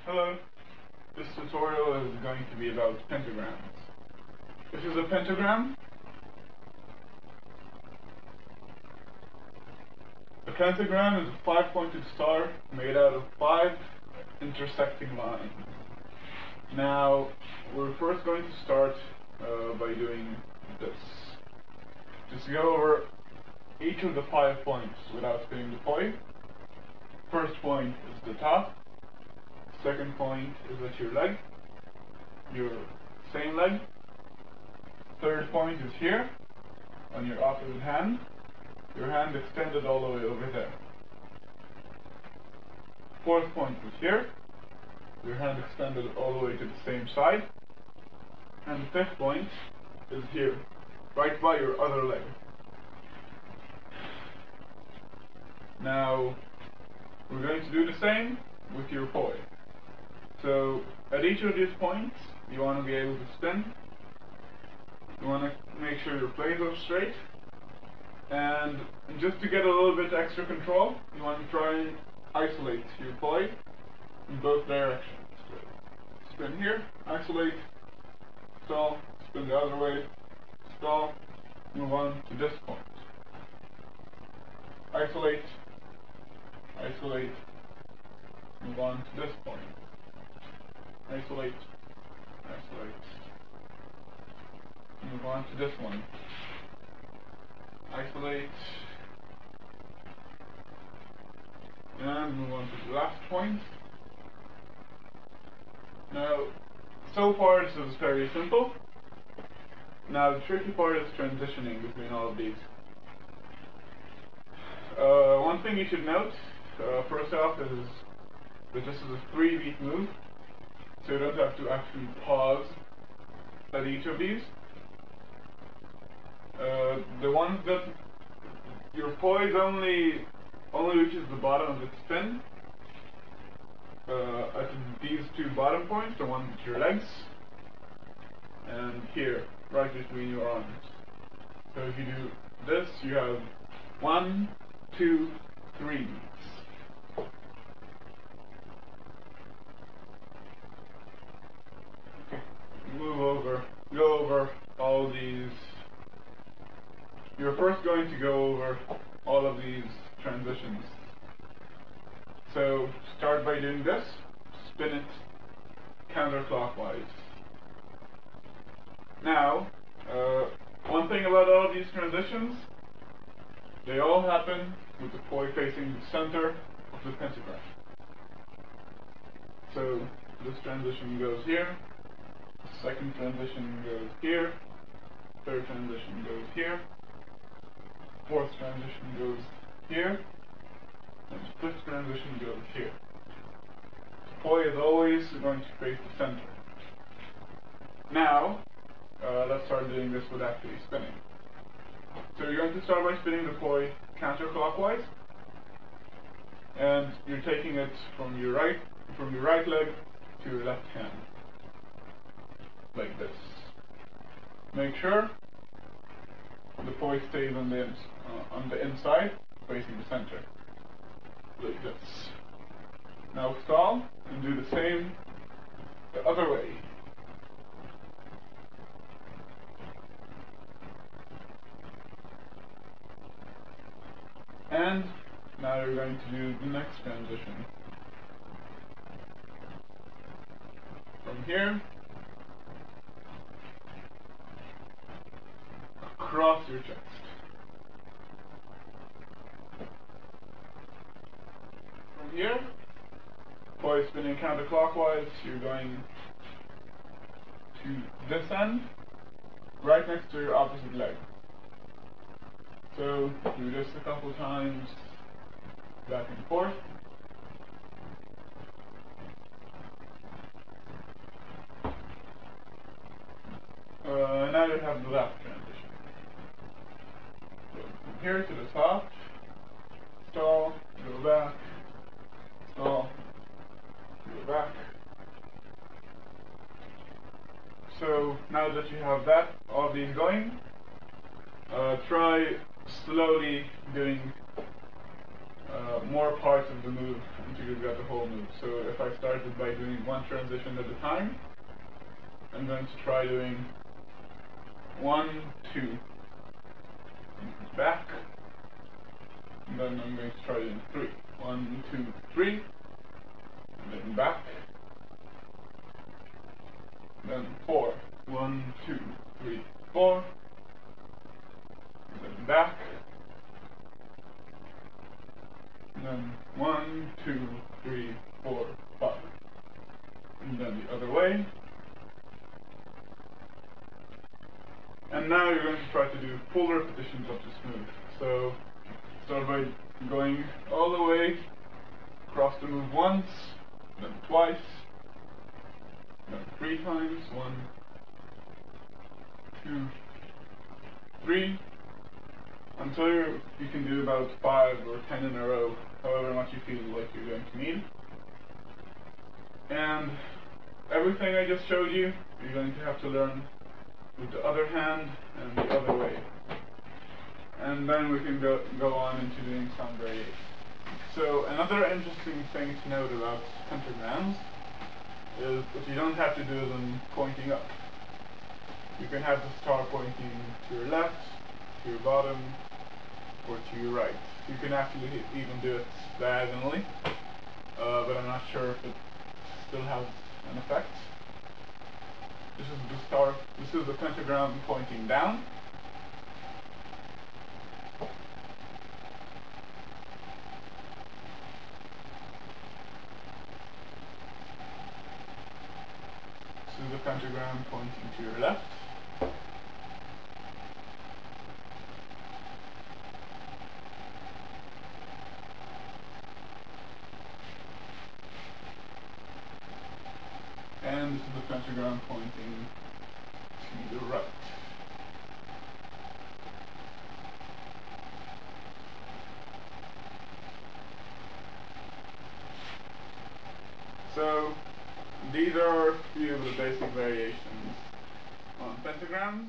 Hello, this tutorial is going to be about pentagrams. This is a pentagram. A pentagram is a 5-pointed star made out of 5 intersecting lines. Now, we're first going to start by doing this. Just go over each of the 5 points without spinning the poi. First point is the top. Second point is at your leg, your same leg. Third point is here, on your opposite hand, your hand extended all the way over there. Fourth point is here, your hand extended all the way to the same side. And the fifth point is here, right by your other leg. Now, we're going to do the same with your poi. So, at each of these points, you want to be able to spin. You want to make sure your plays are straight. And just to get a little bit extra control, you want to try and isolate your poi in both directions. So, spin here, isolate, stall, spin the other way, stall, move on to this point. Isolate, isolate, move on to this point. Isolate, isolate, move on to this one. Isolate, and move on to the last point. Now, so far this is very simple. Now the tricky part is transitioning between all of these. One thing you should note, first off, is that this is a 3-beat move. So you don't have to actually pause at each of these. The ones that your poi only reaches the bottom of its spin at these 2 bottom points, the ones at your legs, and here, right between your arms. So if you do this, you have 1, 2, 3 beats. Go over all these. You're first going to go over all of these transitions. So start by doing this, spin it counterclockwise. Now, one thing about all of these transitions, they all happen with the poi facing the center of the pentagram. So this transition goes here. Second transition goes here, third transition goes here, fourth transition goes here, and fifth transition goes here. The poi is always going to face the center. Now, let's start doing this with actually spinning. So you're going to start by spinning the poi counterclockwise, and you're taking it from your right leg to your left hand. Like this. Make sure the poi stays on the inside, facing the center. Like this. Now stall and do the same the other way. And now you're going to do the next transition. From here, across your chest. From here, poi spinning counterclockwise, you're going to this end, right next to your opposite leg. So do this a couple times, back and forth. Now you have the last transition. So from here to the top, stall, go back, stall, go back. So now that you have all of these going, try slowly doing more parts of the move until you've got the whole move. So if I started by doing one transition at a time, I'm going to try doing 1, 2, back, and then I'm going to try doing 3. 1, 2, 3, and then back, then 4. 1, 2, 3, 4, and then back, and then 1, 2, 3, 4, 5, and then the other way. And now you're going to try to do full repetitions of this move. So start by going all the way across the move once, then twice, then 3 times. 1, 2, 3, until you can do about 5 or 10 in a row, however much you feel like you're going to need. And everything I just showed you, you're going to have to learn with the other hand and the other way. And then we can go on into doing some variations. So another interesting thing to note about pentagrams is that you don't have to do them pointing up. You can have the star pointing to your left, to your bottom, or to your right. You can actually even do it diagonally, but I'm not sure if it still has an effect. This is the star. This is the pentagram pointing down. This is the pentagram pointing to your left. And this is the pentagram pointing to the right. So these are a few of the basic variations on pentagrams.